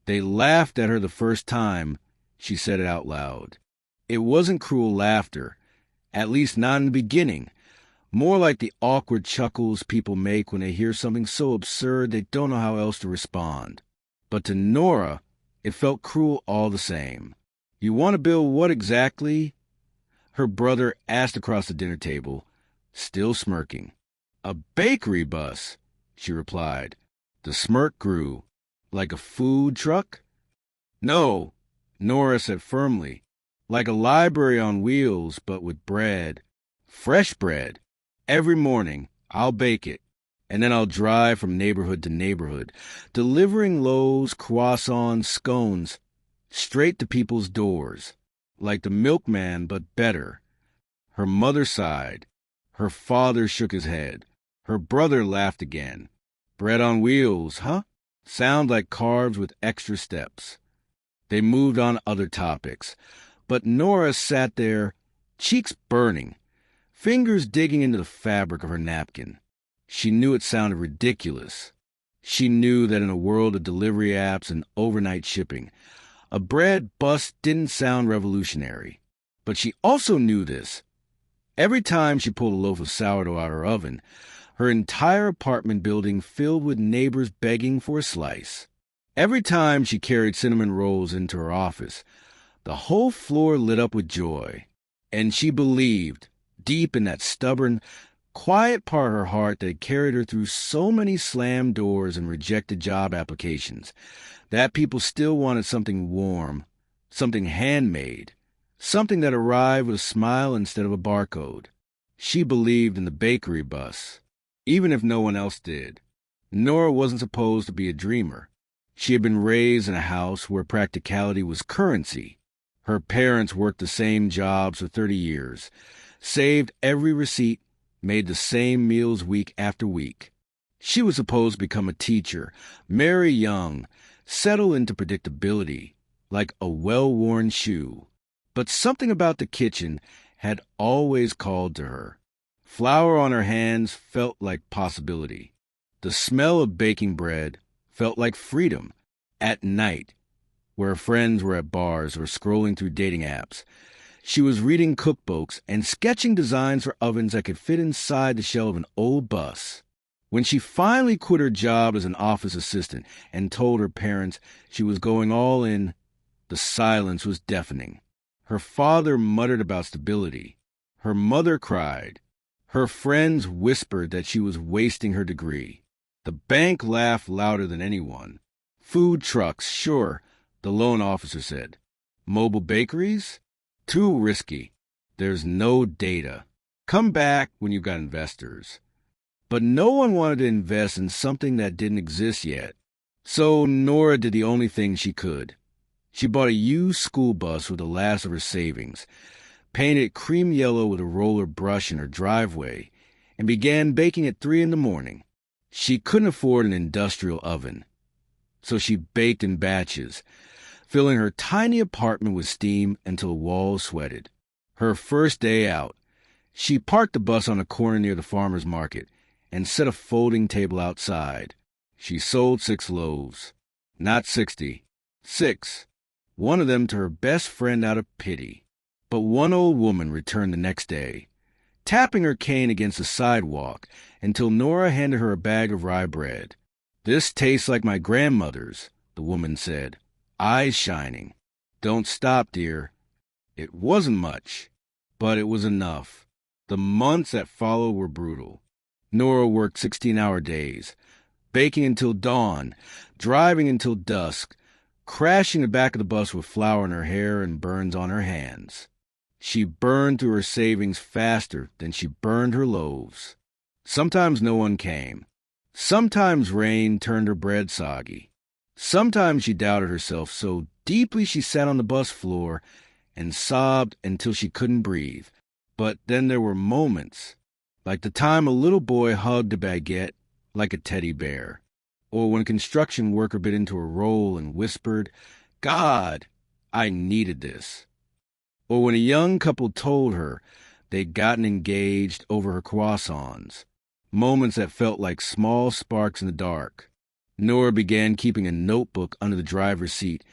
They laughed at her the first time she said it out loud. It wasn't cruel laughter, at least not in the beginning. More like the awkward chuckles people make when they hear something so absurd they don't know how else to respond. But to Nora, it felt cruel all the same. "You want to build what exactly?" her brother asked across the dinner table, still smirking. "A bakery bus," she replied. The smirk grew. "Like a food truck?" "No," Nora said firmly. "Like a library on wheels, but with bread. Fresh bread. Every morning, I'll bake it, and then I'll drive from neighborhood to neighborhood, delivering loaves, croissants, scones, straight to people's doors. Like the milkman, but better." Her mother sighed. Her father shook his head. Her brother laughed again. "Bread on wheels, huh? Sound like carbs with extra steps." They moved on to other topics, but Nora sat there, cheeks burning, fingers digging into the fabric of her napkin. She knew it sounded ridiculous. She knew that in a world of delivery apps and overnight shipping, a bread bus didn't sound revolutionary. But she also knew this. Every time she pulled a loaf of sourdough out of her oven, her entire apartment building filled with neighbors begging for a slice. Every time she carried cinnamon rolls into her office, the whole floor lit up with joy. And she believed, deep in that stubborn, quiet part of her heart that had carried her through so many slammed doors and rejected job applications, that people still wanted something warm, something handmade, something that arrived with a smile instead of a barcode. She believed in the bakery bus, even if no one else did. Nora wasn't supposed to be a dreamer. She had been raised in a house where practicality was currency. Her parents worked the same jobs for 30 years, saved every receipt, made the same meals week after week. She was supposed to become a teacher, marry young, settle into predictability, like a well-worn shoe. But something about the kitchen had always called to her. Flour on her hands felt like possibility. The smell of baking bread felt like freedom. At night, where her friends were at bars or scrolling through dating apps, she was reading cookbooks and sketching designs for ovens that could fit inside the shell of an old bus. When she finally quit her job as an office assistant and told her parents she was going all in, the silence was deafening. Her father muttered about stability. Her mother cried. Her friends whispered that she was wasting her degree. The bank laughed louder than anyone. "Food trucks, sure," the loan officer said. "Mobile bakeries? Too risky. There's no data. Come back when you've got investors." But no one wanted to invest in something that didn't exist yet. So Nora did the only thing she could. She bought a used school bus with the last of her savings, painted it cream yellow with a roller brush in her driveway, and began baking at 3 a.m. She couldn't afford an industrial oven, so she baked in batches, filling her tiny apartment with steam until the walls sweated. Her first day out, she parked the bus on a corner near the farmer's market and set a folding table outside. She sold 6 loaves. Not 60. 6. One of them to her best friend out of pity. But one old woman returned the next day, tapping her cane against the sidewalk until Nora handed her a bag of rye bread. "This tastes like my grandmother's," the woman said, eyes shining. "Don't stop, dear." It wasn't much, but it was enough. The months that followed were brutal. Nora worked 16-hour days, baking until dawn, driving until dusk, crashing the back of the bus with flour in her hair and burns on her hands. She burned through her savings faster than she burned her loaves. Sometimes no one came. Sometimes rain turned her bread soggy. Sometimes she doubted herself so deeply she sat on the bus floor and sobbed until she couldn't breathe. But then there were moments, like the time a little boy hugged a baguette like a teddy bear, or when a construction worker bit into a roll and whispered, "God, I needed this." Or when a young couple told her they'd gotten engaged over her croissants. Moments that felt like small sparks in the dark. Nora began keeping a notebook under the driver's seat,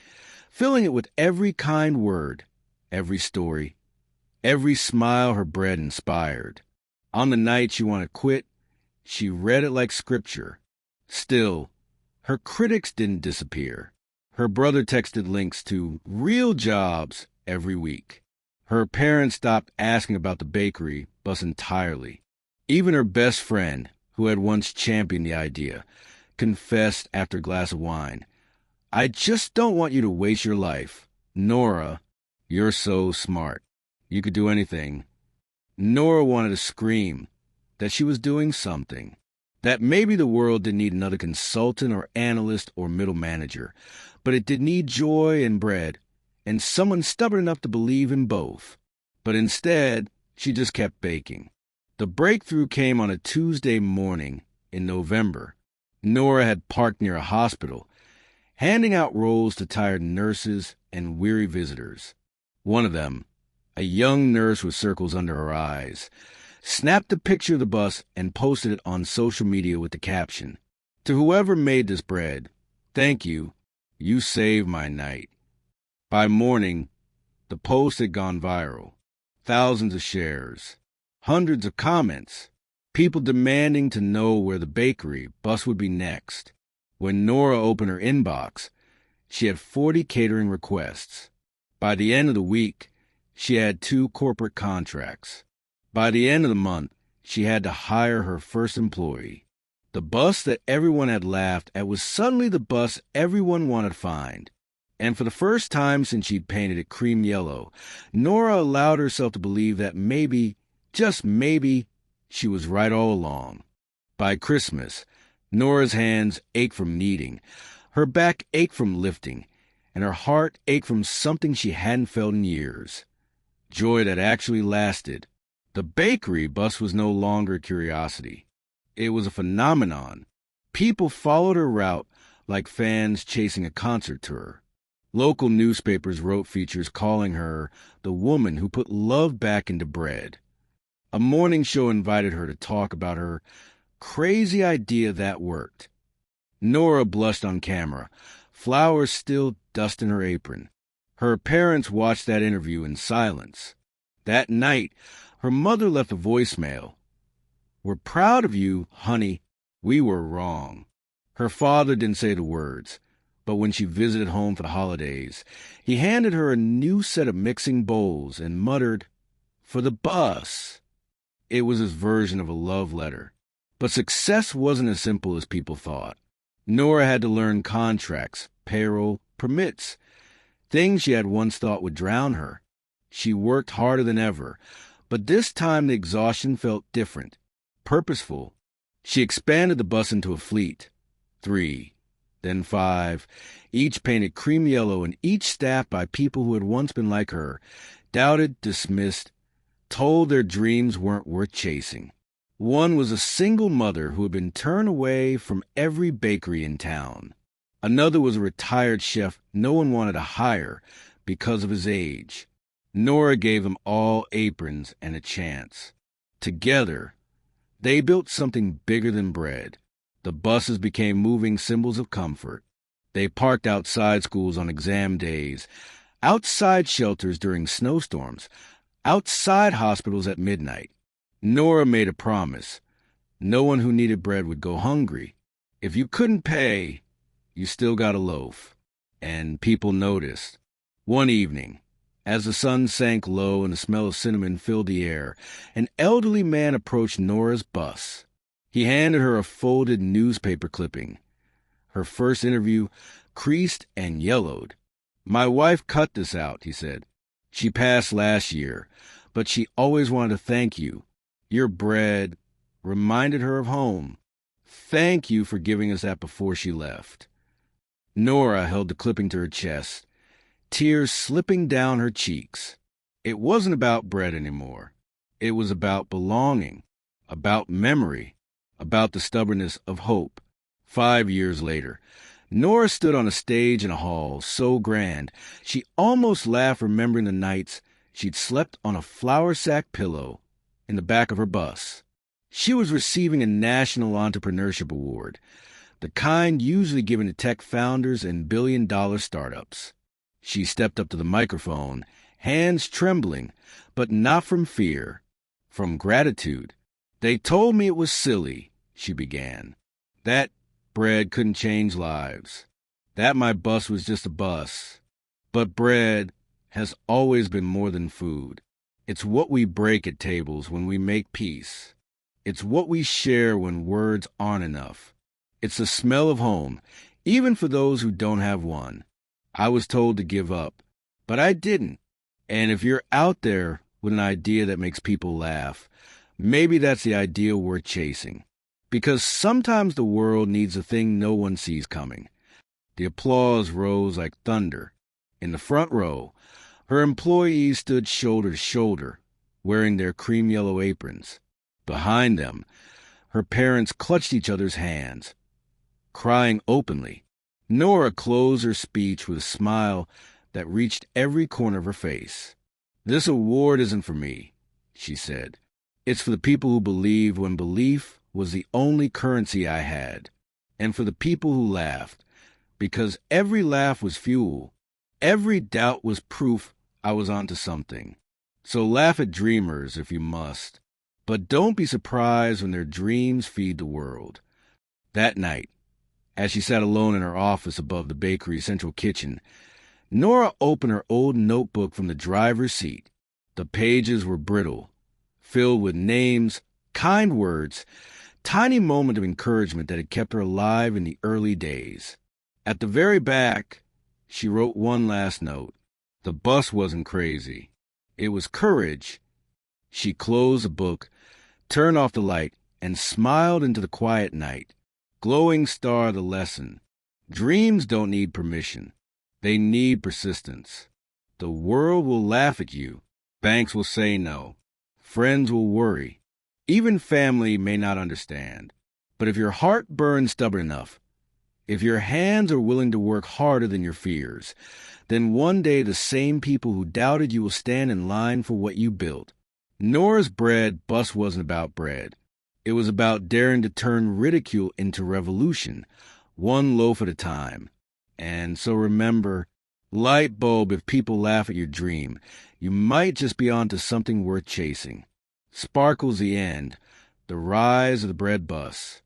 filling it with every kind word, every story, every smile her bread inspired. On the night she wanted to quit, she read it like scripture. Still, her critics didn't disappear. Her brother texted links to real jobs every week. Her parents stopped asking about the bakery bus entirely. Even her best friend, who had once championed the idea, confessed after a glass of wine, "I just don't want you to waste your life. Nora, you're so smart. You could do anything." Nora wanted to scream that she was doing something, that maybe the world didn't need another consultant or analyst or middle manager, but it did need joy and bread, and someone stubborn enough to believe in both. But instead, she just kept baking. The breakthrough came on a Tuesday morning in November. Nora had parked near a hospital, handing out rolls to tired nurses and weary visitors. One of them, a young nurse with circles under her eyes, snapped a picture of the bus and posted it on social media with the caption, "To whoever made this bread, thank you. You saved my night." By morning, the post had gone viral. Thousands of shares, hundreds of comments, people demanding to know where the bakery bus would be next. When Nora opened her inbox, she had 40 catering requests. By the end of the week, she had 2 corporate contracts. By the end of the month, she had to hire her first employee. The bus that everyone had laughed at was suddenly the bus everyone wanted to find. And for the first time since she'd painted it cream yellow, Nora allowed herself to believe that maybe, just maybe, she was right all along. By Christmas, Nora's hands ached from kneading, her back ached from lifting, and her heart ached from something she hadn't felt in years. Joy that actually lasted. The bakery bus was no longer a curiosity. It was a phenomenon. People followed her route like fans chasing a concert tour. Local newspapers wrote features calling her the woman who put love back into bread. A morning show invited her to talk about her crazy idea that worked. Nora blushed on camera, flowers still dust in her apron. Her parents watched that interview in silence. That night, her mother left a voicemail. "We're proud of you, honey. We were wrong." Her father didn't say the words, but when she visited home for the holidays, he handed her a new set of mixing bowls and muttered, "For the bus." It was his version of a love letter. But success wasn't as simple as people thought. Nora had to learn contracts, payroll, permits, things she had once thought would drown her. She worked harder than ever, but this time the exhaustion felt different, purposeful. She expanded the bus into a fleet. 3, then 5, each painted cream yellow and each staffed by people who had once been like her, doubted, dismissed, told their dreams weren't worth chasing. One was a single mother who had been turned away from every bakery in town. Another was a retired chef no one wanted to hire because of his age. Nora gave them all aprons and a chance. Together, they built something bigger than bread. The buses became moving symbols of comfort. They parked outside schools on exam days, outside shelters during snowstorms, outside hospitals at midnight. Nora made a promise. No one who needed bread would go hungry. If you couldn't pay, you still got a loaf. And people noticed. One evening, as the sun sank low and the smell of cinnamon filled the air, an elderly man approached Nora's bus. He handed her a folded newspaper clipping. Her first interview, creased and yellowed. "My wife cut this out," he said. "She passed last year, but she always wanted to thank you. Your bread reminded her of home. Thank you for giving us that before she left." Nora held the clipping to her chest, tears slipping down her cheeks. It wasn't about bread anymore. It was about belonging, about memory, about the stubbornness of hope. 5 years later, Nora stood on a stage in a hall so grand she almost laughed remembering the nights she'd slept on a flour sack pillow in the back of her bus. She was receiving a National Entrepreneurship Award, the the kind usually given to tech founders and billion-dollar startups. She stepped up to the microphone, hands trembling, but not from fear, from gratitude. "They told me it was silly," she began. "That bread couldn't change lives. That my bus was just a bus. But bread has always been more than food. It's what we break at tables when we make peace. It's what we share when words aren't enough. It's the smell of home, even for those who don't have one. I was told to give up, but I didn't. And if you're out there with an idea that makes people laugh, maybe that's the ideal worth chasing. Because sometimes the world needs a thing no one sees coming." The applause rose like thunder. In the front row, her employees stood shoulder to shoulder, wearing their cream yellow aprons. Behind them, her parents clutched each other's hands, crying openly. Nora closed her speech with a smile that reached every corner of her face. "This award isn't for me," she said. "It's for the people who believed when belief was the only currency I had, and for the people who laughed, because every laugh was fuel. Every doubt was proof I was onto something. So laugh at dreamers if you must, but don't be surprised when their dreams feed the world." That night, as she sat alone in her office above the bakery's central kitchen, Nora opened her old notebook from the driver's seat. The pages were brittle, filled with names, kind words, tiny moment of encouragement that had kept her alive in the early days. At the very back, she wrote one last note. The bus wasn't crazy. It was courage. She closed the book, turned off the light, and smiled into the quiet night. Glowing star the lesson. Dreams don't need permission. They need persistence. The world will laugh at you. Banks will say no. Friends will worry. Even family may not understand. But if your heart burns stubborn enough, if your hands are willing to work harder than your fears, then one day the same people who doubted you will stand in line for what you built. Nora's bread bus wasn't about bread. It was about daring to turn ridicule into revolution, one loaf at a time. And so remember, light bulb, if people laugh at your dream, you might just be onto something worth chasing. Sparkle's the end, the rise of the bread bus.